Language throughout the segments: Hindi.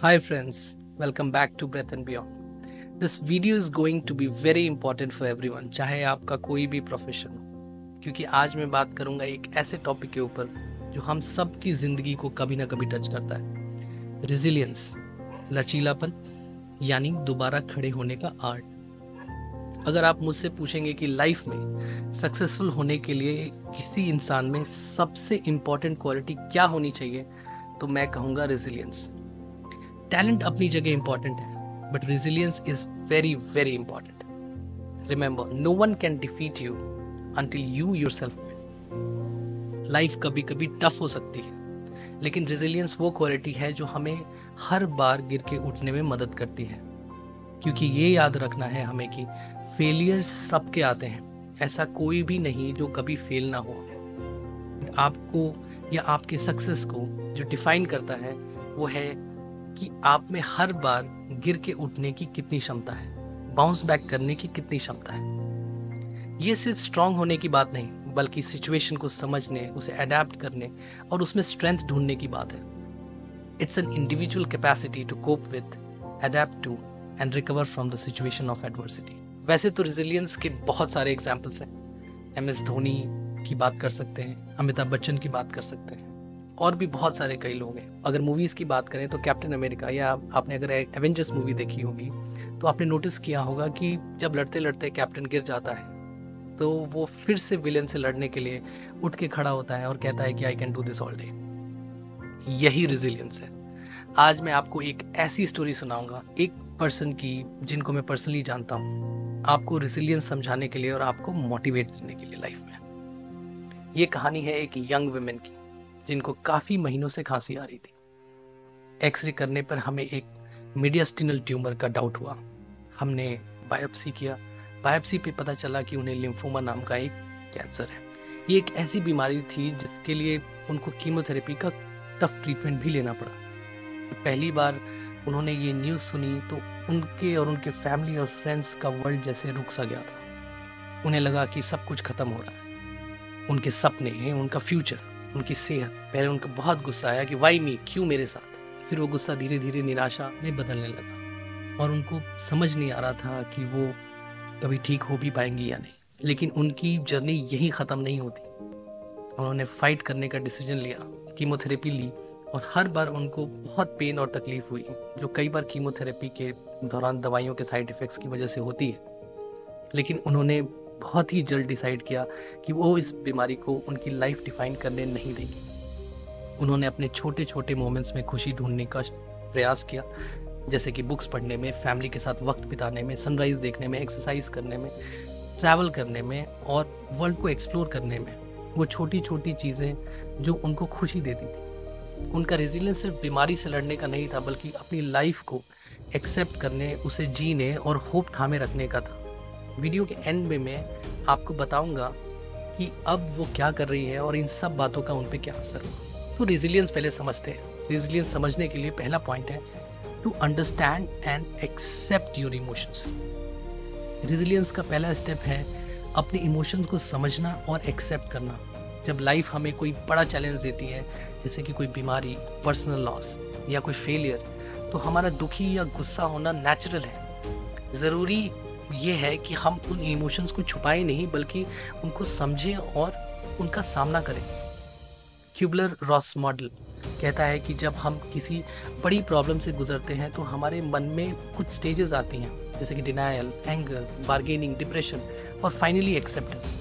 Hi friends, welcome back to Breath and Beyond. This video is going to be very important for everyone, चाहे आपका कोई भी प्रोफेशन हो, क्योंकि आज मैं बात करूंगा एक ऐसे टॉपिक के ऊपर जो हम सब की जिंदगी को कभी ना कभी टच करता है। रिजिलियंस, लचीलापन, यानी दोबारा खड़े होने का आर्ट। अगर आप मुझसे पूछेंगे कि लाइफ में सक्सेसफुल होने के लिए किसी इंसान में सबसे इम्पोर्टेंट क्वालिटी क्या होनी चाहिए, तो मैं कहूँगा रिजिलियंस। टैलेंट अपनी जगह इंपॉर्टेंट है, but resilience is very very important. Remember, no one can defeat you until you yourself win. Life कभी कभी टफ हो सकती है, लेकिन रेजिलियंस वो क्वालिटी है जो हमें हर बार गिर के उठने में मदद करती है। क्योंकि ये याद रखना है हमें कि फेलियर्स सबके आते हैं, ऐसा कोई भी नहीं जो कभी फेल ना हो। आपको या आपके सक्सेस को जो डिफाइन करता है वो है कि आप में हर बार गिर के उठने की कितनी क्षमता है, बाउंस बैक करने की कितनी क्षमता है। ये सिर्फ स्ट्रांग होने की बात नहीं, बल्कि सिचुएशन को समझने, उसे अडेप्ट करने और उसमें स्ट्रेंथ ढूंढने की बात है। It's an individual capacity to cope with, adapt to and recover from the situation of adversity. वैसे तो रेजिलियंस के बहुत सारे एग्जाम्पल्स हैं। MS धोनी की बात कर सकते हैं, अमिताभ बच्चन की बात कर सकते हैं, और भी बहुत सारे कई लोग हैं। अगर मूवीज की बात करें तो कैप्टन अमेरिका, या आपने अगर एवेंजर्स मूवी देखी होगी तो आपने नोटिस किया होगा कि जब लड़ते लड़ते कैप्टन गिर जाता है तो वो फिर से विलेन से लड़ने के लिए उठ के खड़ा होता है और कहता है कि I can do this all day. यही रेजिलियंस है। आज मैं आपको एक ऐसी स्टोरी सुनाऊंगा, एक पर्सन की जिनको मैं पर्सनली जानता हूँ, आपको रेजिलियंस समझाने के लिए और आपको मोटिवेट करने के लिए लाइफ में। ये कहानी है एक यंग वुमेन की जिनको काफी महीनों से खांसी आ रही थी। एक्सरे करने पर हमें एक मीडियास्टिनल ट्यूमर का डाउट हुआ। हमने बायोप्सी किया। बायोप्सी पे पता चला कि उन्हें लिम्फोमा नाम का एक कैंसर है। ये एक ऐसी बीमारी थी जिसके लिए उनको कीमोथेरेपी का टफ ट्रीटमेंट भी लेना पड़ा। पहली बार उन्होंने ये न्यूज़ सुनी तो उनके और उनके फैमिली और फ्रेंड्स का वर्ल्ड जैसे रुक सा गया था। उन्हें लगा कि सब कुछ खत्म हो रहा है। उनके सपने, उनका फ्यूचर, उनकी सेहत। पहले उनको बहुत गुस्सा आया कि वाई मी, क्यों मेरे साथ। फिर वो गुस्सा धीरे धीरे निराशा में बदलने लगा और उनको समझ नहीं आ रहा था कि वो कभी ठीक हो भी पाएंगी या नहीं। लेकिन उनकी जर्नी यही ख़त्म नहीं होती। उन्होंने फाइट करने का डिसीजन लिया, कीमोथेरेपी ली, और हर बार उनको बहुत पेन और तकलीफ हुई, जो कई बार कीमोथेरेपी के दौरान दवाइयों के साइड इफ़ेक्ट्स की वजह से होती है। लेकिन उन्होंने बहुत ही जल्द डिसाइड किया कि वो इस बीमारी को उनकी लाइफ डिफाइन करने नहीं देंगे। उन्होंने अपने छोटे छोटे मोमेंट्स में खुशी ढूंढने का प्रयास किया, जैसे कि बुक्स पढ़ने में, फैमिली के साथ वक्त बिताने में, सनराइज देखने में, एक्सरसाइज करने में, ट्रैवल करने में और वर्ल्ड को एक्सप्लोर करने में। वो छोटी छोटी चीज़ें जो उनको खुशी देती थी। उनका रेजिलियंस सिर्फ बीमारी से लड़ने का नहीं था, बल्कि अपनी लाइफ को एक्सेप्ट करने, उसे जीने और होप थामे रखने का था। वीडियो के एंड में मैं आपको बताऊंगा कि अब वो क्या कर रही है और इन सब बातों का उन पे क्या असर हुआ। तो रेजिलियंस पहले समझते हैं। रेजिलियंस समझने के लिए पहला पॉइंट है to understand and accept your emotions. Resilience का पहला स्टेप है अपने इमोशंस को समझना और एक्सेप्ट करना। जब लाइफ हमें कोई बड़ा चैलेंज देती है, जैसे कि कोई बीमारी, पर्सनल लॉस या कोई फेलियर, तो हमारा दुखी या गुस्सा होना नेचुरल है। ज़रूरी ये है कि हम उन इमोशंस को छुपाएं नहीं, बल्कि उनको समझें और उनका सामना करें। क्यूबलर-रॉस मॉडल कहता है कि जब हम किसी बड़ी प्रॉब्लम से गुजरते हैं तो हमारे मन में कुछ स्टेजेस आती हैं, जैसे कि डिनायल, एंगर, बार्गेनिंग, डिप्रेशन और फाइनली एक्सेप्टेंस।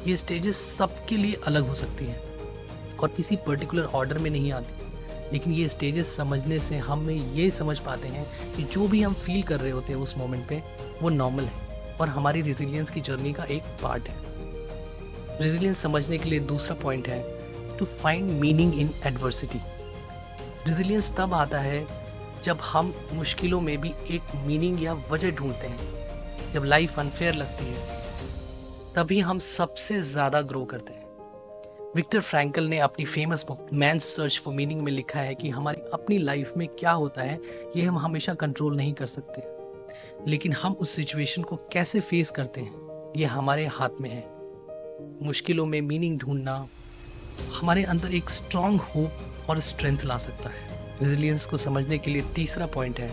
ये स्टेजेस सबके लिए अलग हो सकती हैं और किसी पर्टिकुलर ऑर्डर में नहीं आती, लेकिन ये स्टेजेस समझने से हम ये समझ पाते हैं कि जो भी हम फील कर रहे होते हैं उस मोमेंट पे, वो नॉर्मल है और हमारी रेजिलियंस की जर्नी का एक पार्ट है। रेजिलियंस समझने के लिए दूसरा पॉइंट है to find meaning in adversity. Resilience तब आता है जब हम मुश्किलों में भी एक मीनिंग या वजह ढूंढते हैं। जब लाइफ अनफेयर लगती है, तभी हम सबसे ज़्यादा ग्रो करते हैं। विक्टर फ्रैंकल ने अपनी famous book Man's Search for Meaning में लिखा है कि हमारी अपनी लाइफ में क्या होता है ये हम हमेशा कंट्रोल नहीं कर सकते, लेकिन हम उस सिचुएशन को कैसे फेस करते हैं ये हमारे हाथ में है। मुश्किलों में मीनिंग ढूंढना हमारे अंदर एक स्ट्रॉन्ग होप और स्ट्रेंथ ला सकता है। रेजिलियंस को समझने के लिए तीसरा पॉइंट है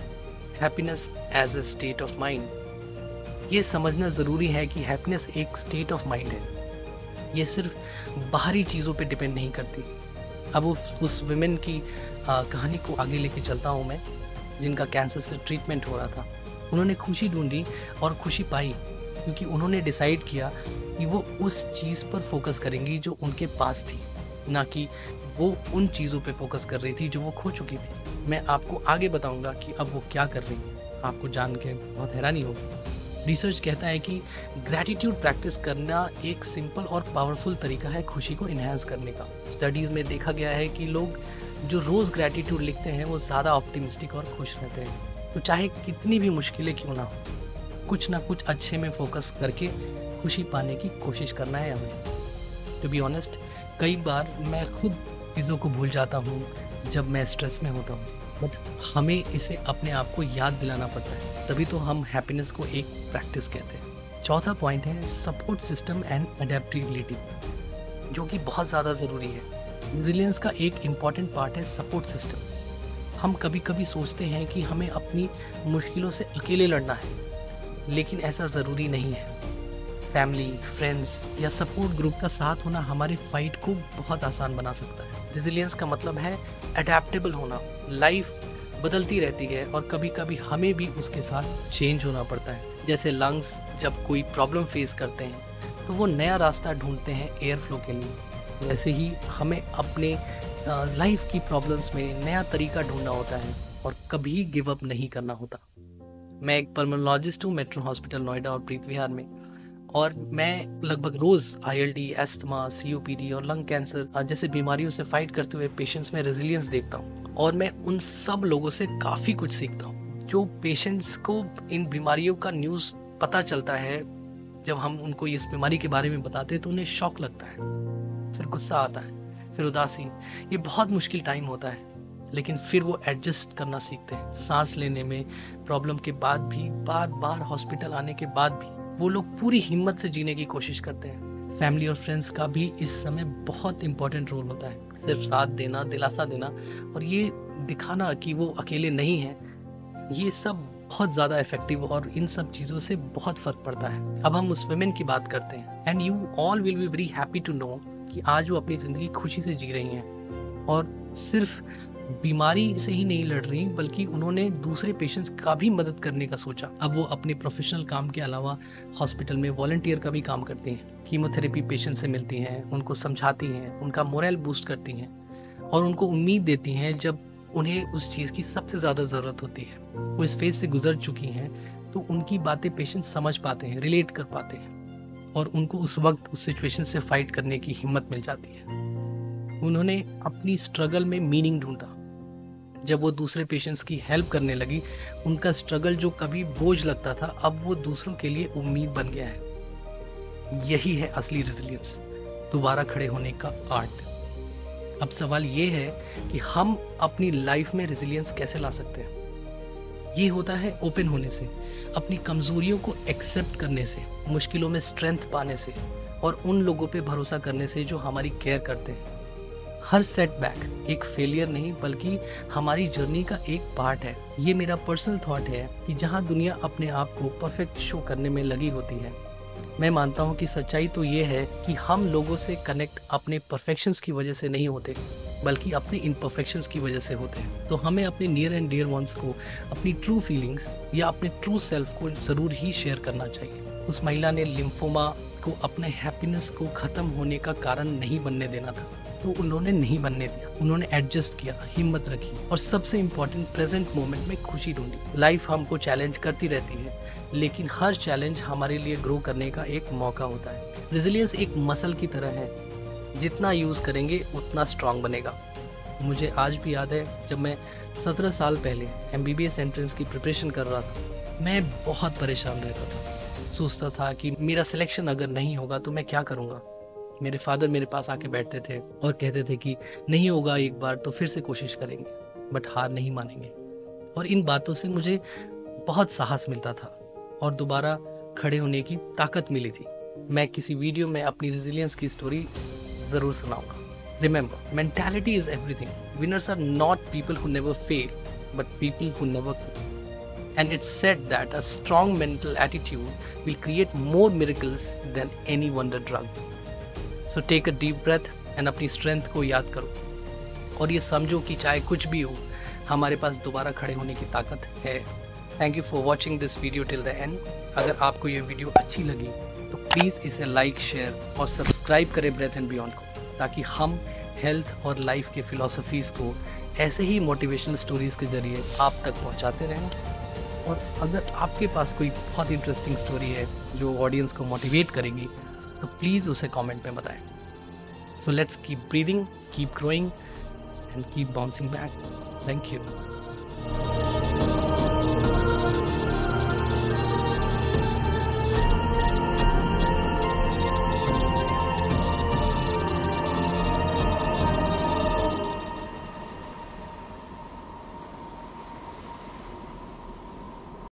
happiness as a state of mind. ये समझना ज़रूरी है कि हैप्पीनेस एक स्टेट ऑफ माइंड है, ये सिर्फ बाहरी चीज़ों पे डिपेंड नहीं करती। अब उस विमेन की कहानी को आगे लेके चलता हूँ मैं, जिनका कैंसर से ट्रीटमेंट हो रहा था। उन्होंने खुशी ढूंढी और खुशी पाई, क्योंकि उन्होंने डिसाइड किया कि वो उस चीज़ पर फोकस करेंगी जो उनके पास थी, ना कि वो उन चीज़ों पे फोकस कर रही थी जो वो खो चुकी थी। मैं आपको आगे बताऊंगा कि अब वो क्या कर रही है, आपको जान के बहुत हैरानी होगी। रिसर्च कहता है कि ग्रैटिट्यूड प्रैक्टिस करना एक सिंपल और पावरफुल तरीका है खुशी को इन्हांस करने का। स्टडीज़ में देखा गया है कि लोग जो रोज़ ग्रैटिट्यूड लिखते हैं वो ज़्यादा ऑप्टिमिस्टिक और खुश रहते हैं। तो चाहे कितनी भी मुश्किलें क्यों ना हो, कुछ ना कुछ अच्छे में फोकस करके खुशी पाने की कोशिश करना है हमें। टू बी ऑनेस्ट, कई बार मैं खुद चीज़ों को भूल जाता हूँ जब मैं स्ट्रेस में होता हूँ, बट हमें इसे अपने आप को याद दिलाना पड़ता है, तभी तो हम हैप्पीनेस को एक प्रैक्टिस कहते हैं। चौथा पॉइंट है सपोर्ट सिस्टम एंड अडेप्टेबिलिटी, जो कि बहुत ज़्यादा ज़रूरी है। रेजिलियंस का एक इम्पॉर्टेंट पार्ट है सपोर्ट सिस्टम। हम कभी कभी सोचते हैं कि हमें अपनी मुश्किलों से अकेले लड़ना है, लेकिन ऐसा ज़रूरी नहीं है। फैमिली, फ्रेंड्स या सपोर्ट ग्रुप का साथ होना हमारे फाइट को बहुत आसान बना सकता है। रेजिलियंस का मतलब है अडेप्टेबल होना। लाइफ बदलती रहती है और कभी कभी हमें भी उसके साथ चेंज होना पड़ता है। जैसे लंग्स जब कोई प्रॉब्लम फेस करते हैं तो वो नया रास्ता ढूंढते हैं एयर फ्लो के लिए, वैसे ही हमें अपने लाइफ की प्रॉब्लम्स में नया तरीका ढूंढना होता है और कभी गिव अप नहीं करना होता। मैं एक पल्मोनोलॉजिस्ट हूँ मेट्रो हॉस्पिटल नोएडा और प्रीत विहार में, और मैं लगभग रोज़ ILD, एस्थमा, COPD और लंग कैंसर जैसे बीमारियों से फाइट करते हुए पेशेंट्स में रेजिलियंस देखता हूँ, और मैं उन सब लोगों से काफ़ी कुछ सीखता हूँ। जो पेशेंट्स को इन बीमारियों का न्यूज़ पता चलता है, जब हम उनको इस बीमारी के बारे में बताते हैं तो उन्हें शॉक लगता है, फिर गुस्सा आता है, फिर उदासी। ये बहुत मुश्किल टाइम होता है, लेकिन फिर वो एडजस्ट करना सीखते हैं। सांस लेने में प्रॉब्लम के बाद भी, बार बार हॉस्पिटल आने के बाद भी वो लोग पूरी हिम्मत से जीने की कोशिश करते हैं। फैमिली और फ्रेंड्स का भी इस समय बहुत इंपॉर्टेंट रोल होता है। सिर्फ साथ देना, दिलासा देना और ये दिखाना कि वो अकेले नहीं है, ये सब बहुत ज़्यादा इफेक्टिव, और इन सब चीज़ों से बहुत फ़र्क पड़ता है। अब हम उस वुमेन की बात करते हैं, and you all will be very happy to know कि आज वो अपनी ज़िंदगी खुशी से जी रही हैं, और सिर्फ बीमारी से ही नहीं लड़ रही, बल्कि उन्होंने दूसरे पेशेंट्स का भी मदद करने का सोचा। अब वो अपने प्रोफेशनल काम के अलावा हॉस्पिटल में वॉलंटियर का भी काम करती हैं। कीमोथेरेपी पेशेंट से मिलती हैं, उनको समझाती हैं, उनका मोरल बूस्ट करती हैं और उनको उम्मीद देती हैं जब उन्हें उस चीज़ की सबसे ज़्यादा ज़रूरत होती है। वो इस फेज से गुजर चुकी हैं, तो उनकी बातें पेशेंट समझ पाते हैं, रिलेट कर पाते हैं, और उनको उस वक्त उस सिचुएशन से फाइट करने की हिम्मत मिल जाती है। उन्होंने अपनी स्ट्रगल में मीनिंग ढूंढा। जब वो दूसरे पेशेंट्स की हेल्प करने लगी, उनका स्ट्रगल जो कभी बोझ लगता था, अब वो दूसरों के लिए उम्मीद बन गया है। यही है असली रेजिलियंस, दोबारा खड़े होने का आर्ट। अब सवाल ये है कि हम अपनी लाइफ में रेजिलियंस कैसे ला सकते हैं। ये होता है ओपन होने से, अपनी कमजोरियों को एक्सेप्ट करने से, मुश्किलों में स्ट्रेंथ पाने से, और उन लोगों पे भरोसा करने से जो हमारी केयर करते हैं। हर सेटबैक एक फेलियर नहीं, बल्कि हमारी जर्नी का एक पार्ट है। ये मेरा पर्सनल थॉट है कि जहाँ दुनिया अपने आप को परफेक्ट शो करने में लगी होती है, मैं मानता हूँ कि सच्चाई तो ये है कि हम लोगों से कनेक्ट अपने परफेक्शंस की वजह से नहीं होते, बल्कि अपने इम्परफेक्शंस की वजह से होते हैं। तो हमें अपने नियर एंड डियर वंस को अपनी ट्रू फीलिंग्स या अपने ट्रू सेल्फ को ज़रूर ही शेयर करना चाहिए। उस महिला ने लिम्फोमा को अपने हैप्पीनेस को ख़त्म होने का कारण नहीं बनने देना था, तो उन्होंने नहीं बनने दिया। उन्होंने एडजस्ट किया, हिम्मत रखी, और सबसे इम्पोर्टेंट प्रेजेंट मोमेंट में खुशी ढूंढी। लाइफ हमको चैलेंज करती रहती है, लेकिन हर चैलेंज हमारे लिए ग्रो करने का एक मौका होता है। रेजिलियंस एक मसल की तरह है, जितना यूज़ करेंगे उतना स्ट्रांग बनेगा। मुझे आज भी याद है, जब मैं 17 साल पहले MBBS एंट्रेंस की प्रिपरेशन कर रहा था, मैं बहुत परेशान रहता था। सोचता था कि मेरा सिलेक्शन अगर नहीं होगा तो मैं क्या करूँगा। मेरे फादर मेरे पास आके बैठते थे और कहते थे कि नहीं होगा एक बार तो फिर से कोशिश करेंगे, बट हार नहीं मानेंगे। और इन बातों से मुझे बहुत साहस मिलता था और दोबारा खड़े होने की ताकत मिली थी। मैं किसी वीडियो में अपनी रेजिलियंस की स्टोरी ज़रूर सुनाऊंगा। Remember, mentality is everything. Winners are not people who never fail, but people who never quit. And it's said that a strong mental attitude will create more miracles than any wonder drug. So take a deep breath and अपनी strength को याद करो और ये समझो कि चाहे कुछ भी हो, हमारे पास दोबारा खड़े होने की ताकत है. Thank you for watching this video till the end. अगर आपको ये वीडियो अच्छी लगी तो प्लीज़ इसे लाइक, शेयर और सब्सक्राइब करें ब्रेथ एंड बियॉन्ड को, ताकि हम हेल्थ और लाइफ के फिलॉसफीज़ को ऐसे ही मोटिवेशनल स्टोरीज़ के ज़रिए आप तक पहुंचाते रहें. और अगर आपके पास कोई बहुत इंटरेस्टिंग स्टोरी है जो ऑडियंस को मोटिवेट करेगी तो प्लीज़ उसे कमेंट में बताएं. So let's keep breathing, keep growing and keep bouncing back. Thank you.